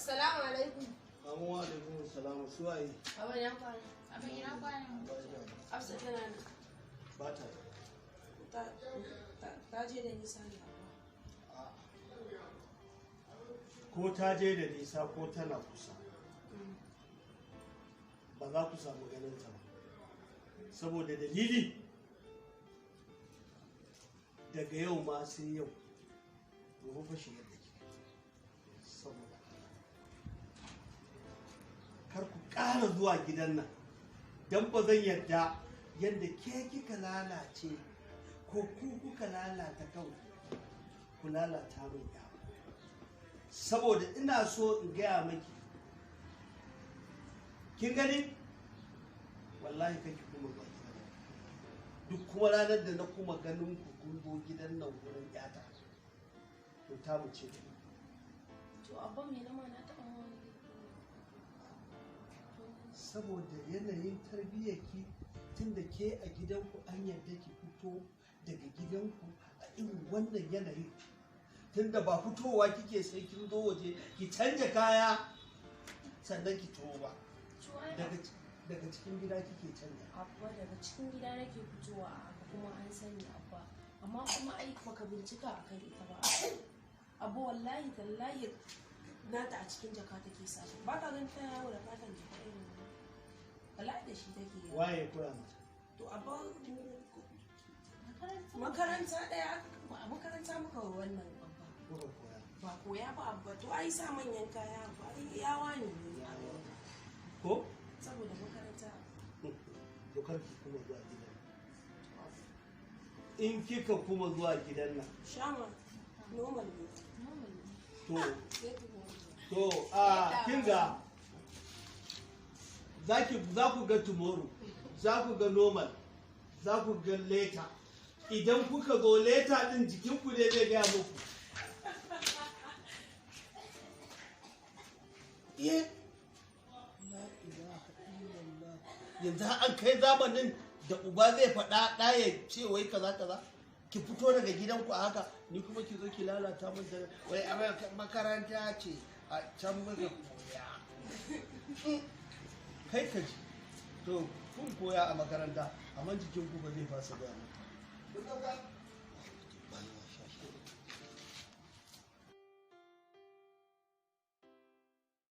Assalamu alaikum. Amma wa alaikum salamu suwaye. Abin ya kwana. Abin ina kwana. Hafsa tana nan. Ba ta. Ta je da nisa ne Ko ta je da nisa ko tana kusa. Ba za ku samu ganin ta ba. Saboda dalili daga yau ma sai yau. Gobe fa shigar da kika. Saboda kar ku ƙara zuwa gidan nan. Dan ba zan yarda yadda ke kika lalace ko ku kuka lalata kanku ku lalata min ya. Saboda ina so in gaya maki kin gani wallahi kake kuma ba duk kuma ranar da na kuma ganin ku kun zo gidan nan gurin yata to ta mu ce to abba me na mana ta amma saboda yanayin tarbiyyarki tunda ke a gidanku an yarda ki fito daga gidanku a irin wannan yanayin tunda ba fitowa kike sai kin zo waje ki canja kaya sannan ki tuwo ba daga cikin gida kike canja abba daga cikin gida nake fitowa haka kuma an sani abba amma kuma ai baka bincika akan ita ba abba wallahi tallahi nata a cikin jaka take sa ba ka ganin tana yawo da fatan jaka irin wallahi da shi take yawo waye koya mata to abba makaranta daya a makaranta muka wannan abba kuka koya ba koya ba abba to ai sa manyan kaya ba ai yawa ne ko saboda makaranta dokar ki kuma zuwa gidan in kika kuma zuwa gidan nan shama normal ne to kinga za ku ga tomorrow za ku ga normal za ku ga later idan kuka zo later din jikinku ne zai gaya muku yanzu an kai zamanin da uba zai faɗa ɗaya ce wai kaza kaza ki fito daga gidanku a haka ni kuma ki zo ki lalata min da wai a makaranta ce a can muka koya kai ka ji to kun koya a makaranta amma jikin ku ba zai fasa gaya